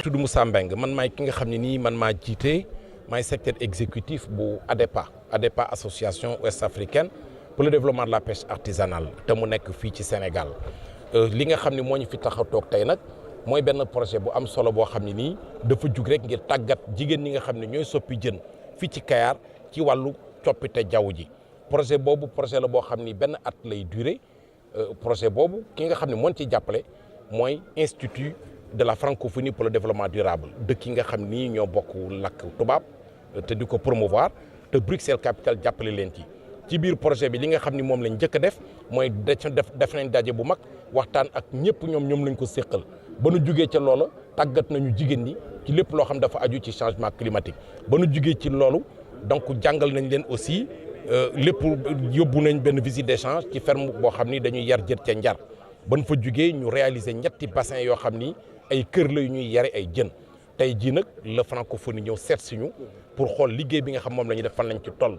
tudd Moussa Mbengue man maay ki nga xam ne nii man maa jiite maay secrétaire exécutif bu ADEPA association ouest africaine pour le développement de la pêche artisanale te mu nekk fii ci Sénégal li nga xam ne moo ñu fi tax a toog tey nag mooy benn projet bu am solo boo xam ne nii dafa jug rek ngir tàggat jigéen ñi nga xam ne ñooy soppi jën fii ci Kayar ci wàllu coppite jaww ji projet boobu projet la boo xam ni benn at lay durer projet boobu ki nga xam ne moo ci jàppale mooy institut de la francophonie pour le développement durable dëkk yi nga xam ni ñoo bokk làkk tubaab te di ko promouvoir te Bruxelles capitale jàppale leen ci biir projet bi li nga xam ni moom lañ njëkk a def mooy def nañ daje bu mag waxtaan ak ñëpp ñoom lañ ko séqal ba nu jugee ca loola tàggat nañu jigéen ñi ci lépp loo xam dafa aju ci changement climatique ba nu jugee ci loolu donc jàngal nañ leen aussi lépp yóbbu nañ benn visite d'échange ci ferme boo xam ni dañuy yar jën ca Njar ban fa jugee ñu réaliser ñetti bassin yoo xam ni ay kër la yu ñuy yare ay jën tey jii nag la francophonie ñëw seet si ñu pour xool liggéey bi nga xam moom la ñuy def fan lañ ci toll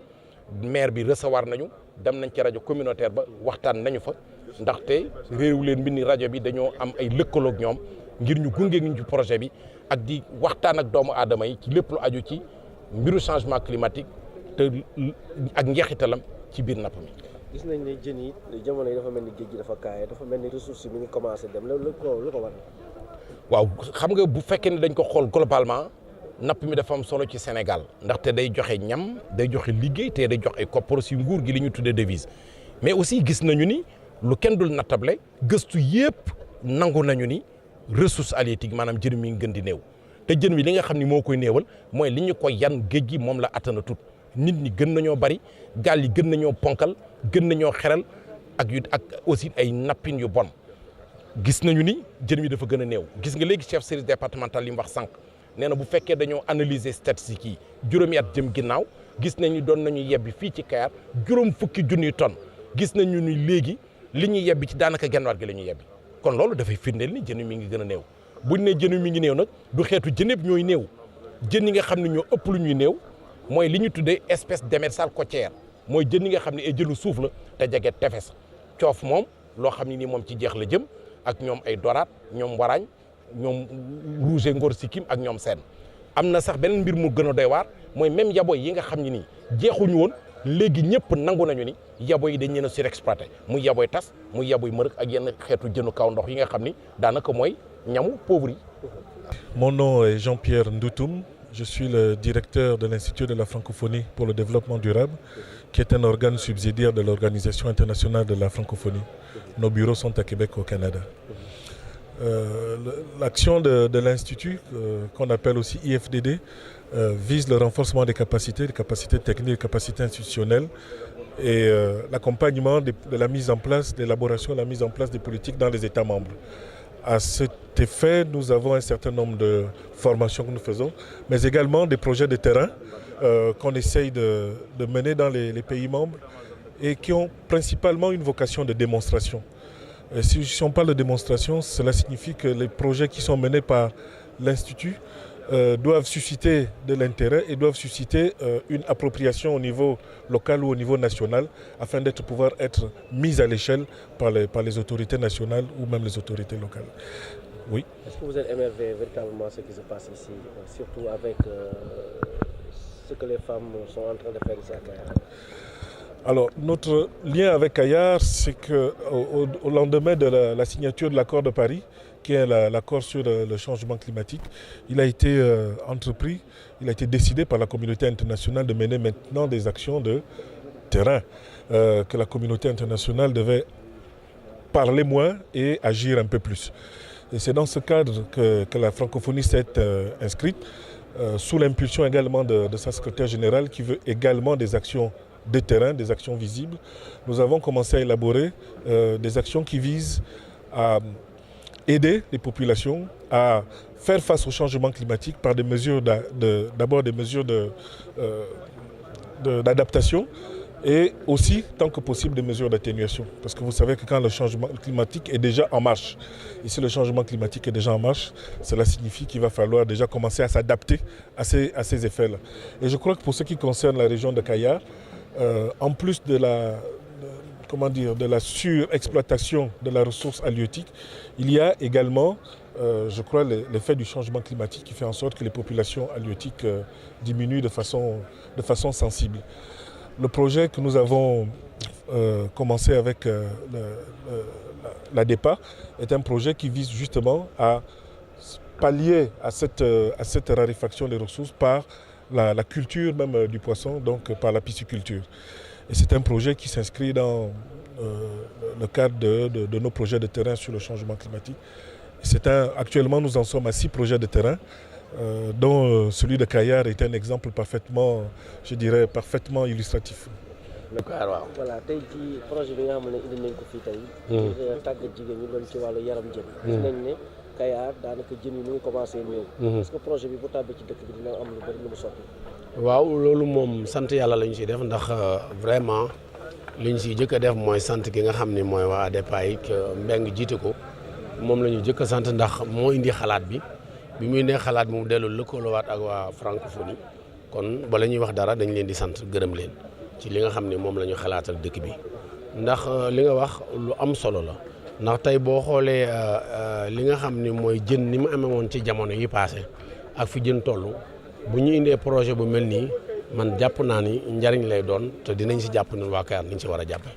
maire bi recevoir nañu dem nañ ci rajo communautaire ba waxtaan nañu fa ndaxte réew leen mbi ni rajo bi dañoo am ay lëkkaloog ñoom ngir ñu gunge ñu ci projet bi ak di waxtaan ak doomu aadama yi ci lépp lu aju ci mbiru changement climatique te ak njeexitalam ci biir napp mi. gis nañ ne jën yi jamono yi dafa mel ni géej gi dafa kaay dafa mel ni ressource yi mi ngi commencé dem lu ko war. waaw xam nga bu fekkee ne dañ ko xool globalement napp mi dafa am solo ci Sénégal ndaxte day joxe ñam day joxe liggéey te day jox ay koppar si nguur gi li ñu tuddee devise mais aussi gis nañu ni lu kenn dul nattable gëstu yëpp nangu nañu ni ressource halieutique maanaam jën mi ngi gën di néew te jën wi li nga xam ni moo koy néewal mooy li ñu ko yan géej gi moom la attana tut nit ñi gën nañoo bari gaal yi gën nañoo ponkal gën nañoo xeral ak aussi ay nappin yu bon gis nañu ni jën wi dafa gën a néew gis nga léegi chef service départemental li mu wax sànq nee na bu fekkee dañoo analyser statistiques yi juróomi at jëm ginnaaw gis nañu doon nañu yebbi fii ci Kayar juróom fukki junniy tonnes gis nañu ni léegi li ñuy yebbi ci daanaka genn wàll gi la ñuy yebbi kon loolu dafay firndeel ni jën wi mi ngi gën a néew buñ ne jën wi mi ngi néew nag du xeetu jën yëpp ñooy néew jën yi nga xam ne ñoo ëpp lu ñuy néew mooy li ñu tuddee espèce démersale côtière mooy jën yi nga xam ne ay jënu suuf la te jege tefes coof moom loo xam ne nii moom ci jeex la jëm ak ñoom ay doraat ñoom waraañ ñoom rouge ngor sikkim ak ñoom seen am na sax beneen mbir mu gën a doy waar mooy même yaboy yi nga xam ne nii jeexuñu woon léegi ñëpp nangu nañu ni yaboy yi dañ leen a surexploité muy yaboy tas muy yaboy mërëk ak yenn xeetu jënu kaw ndox yi nga xam ni daanaka mooy ñamu pauvre yi. Mon nom est Jean-Pierre Ndoutoum. Je suis le directeur de l'Institut de la francophonie pour le développement durable, qui est un organe subsidiaire de l'Organisation internationale de la francophonie. Nos bureaux sont à Québec, au Canada. L'action de l'Institut, qu'on appelle aussi IFDD, vise le renforcement des capacités techniques, des capacités institutionnelles et l'accompagnement de la mise en place, l'élaboration et la mise en place des politiques dans les États membres. À cet effet, nous avons un certain nombre de formations que nous faisons, mais également des projets de terrain qu'on essaye de mener dans les pays membres et qui ont principalement une vocation de démonstration. Et si on parle de démonstration, cela signifie que les projets qui sont menés par l'Institut doivent susciter de l'intérêt et doivent susciter une appropriation au niveau local ou au niveau national afin de pouvoir être mis à l'échelle par les autorités nationales ou même les autorités locales. Oui. Est-ce que vous êtes émerveillé véritablement ce qui se passe ici, surtout avec ce que les femmes sont en train de faire ici à Kayar? Alors, notre lien avec Kayar, c'est qu'au lendemain de la signature de l'accord de Paris, qui est l'accord sur le changement climatique, il a été entrepris, il a été décidé par la communauté internationale de mener maintenant des actions de terrain, que la communauté internationale devait parler moins et agir un peu plus. Et c'est dans ce cadre que la francophonie s'est inscrite, sous l'impulsion également de sa secrétaire générale qui veut également des actions de terrain, des actions visibles. Nous avons commencé à élaborer des actions qui visent à aider les populations à faire face au changement climatique par des mesures d'abord des mesures d'adaptation et aussi, tant que possible, des mesures d'atténuation. Parce que vous savez que quand le changement climatique est déjà en marche, et si le changement climatique est déjà en marche, cela signifie qu'il va falloir déjà commencer à s'adapter à ces effets-là. Et je crois que pour ce qui concerne la région de Kayar, en plus de la surexploitation de la ressource halieutique, il y a également je crois, l'effet du changement climatique qui fait en sorte que les populations halieutiques diminuent de façon sensible. Le projet que nous avons commencé avec l'ADEPA est un projet qui vise justement à pallier à cette raréfaction des ressources par la culture même du poisson, donc par la pisciculture. Et c'est un projet qui s'inscrit dans le cadre de nos projets de terrain sur le changement climatique. Actuellement, nous en sommes à 6 projets de terrain, dont celui de Kayar est un exemple parfaitement, je dirais, parfaitement illustratif. voilà tey jii projet bi nga xam ne indi nañ ko fii tey. ngir tàggat jigéen ñi doon ci wàllu yaram jën. gis nañ ne Kayar daanaka jën yi mu ngi commencé ñëw. est-ce que projet bi bu tàbbee ci dëkk bi dina am lu bëri lu mu soppi. waaw loolu moom sant yàlla la ñu siy def ndax vraiment li ñu siy jëkk a def mooy sant ki nga xam ne mooy waa ADEPA yi Mbeng jiite ko moom la ñu jëkk a sant ndax moo indi xalaat bi muy ne xalaat bi mu dellu lëkkaloowaat ak waa francophonie kon bala ñuy wax dara dañ leen di sant gërëm leen ci li nga xam ne moom la ñu xalaatal dëkk bi ndax li nga wax lu am solo la ndax tey boo xoolee li nga xam ne mooy jën ni mu amee woon ci jamono yi passé ak fi jën toll bu ñu indee projet bu mel nii man jàpp naa ni njariñ lay doon te dinañ si jàpp ñun waa Kayar niñ si war a jàppe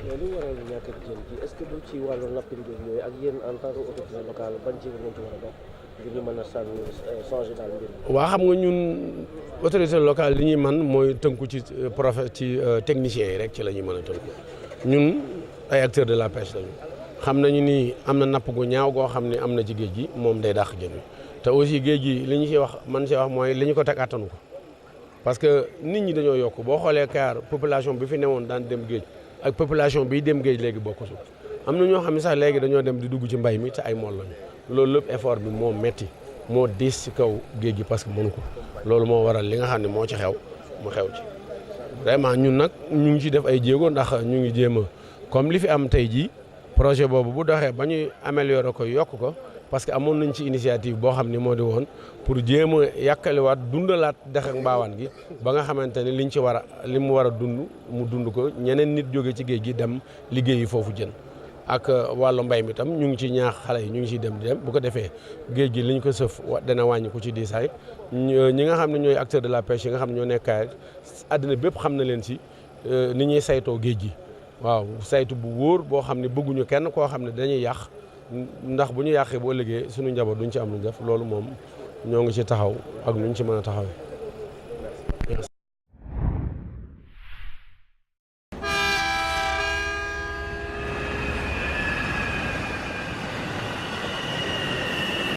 mais li waral ñàkk jën ji est-ce que du ci wàllu nappin bi yooyu ak yéen en tant que autorité locale ban jéego ngeen ci war a dox ngir ñu mën a changer daal mbir mi. waa xam nga ñun autorité locale li ñuy man mooy tënku ci techniciens yi rek ci la ñuy mën a tënku ñun ay acteurs de la pêche lañu xam nañu ni am na napp gu ñaaw goo xam ne am na ci géej gi moom day dàq jën wi te aussi géej gi li ñu ci wax man ci wax mooy li ñu ko teg attanu ko parce que nit ñi dañoo yokk boo xoolee Kayar population bi fi newoon daan dem géej ak population bi dem géej léegi bokkutu am na ñoo xam ne sax léegi dañoo dem di dugg ci mbay mi te ay mool lañu loolu lépp effort bi moo metti moo diis ci kaw géej gi parce que mënu ko loolu moo waral li nga xam ne moo ci xew mu xew ci vraiment ñun nag ñu ngi ci def ay jéego ndax ñu ngi jéem a comme li fi am tey jii projet boobu bu doxee ba ñuy améliorer ko yokk ko parce que amoon nañ ci initiative boo xam ne moo di woon pour jéem a yàkkaliwaat dundalaat dex ak mbaawaan gi ba nga xamante ne liñ ci war a li mu war a dund mu dund ko ñeneen nit jóge ci géej gi dem liggéeyi foofu jën ak wàllu mbay mi tam ñu ngi ci ñaax xale yi ñu ngi ciy dem di dem bu ko defee géej gi liñ ko sëf dana wàññi ko ci diisaay ñi nga xam ne ñooy acteurs de la pêche yi nga xam ne ñoo nekk Kayar àddina bépp xam na leen si ni ñuy saytoo géej gi waaw saytu bu wóor boo xam ne bëgguñu kenn koo xam ne dañuy yàq ndax bu ñu yàqee boo liggéey suñu njaboot duñ ci am lu def loolu moom ñoo ngi ci taxaw ak nuñ ci mën a taxawee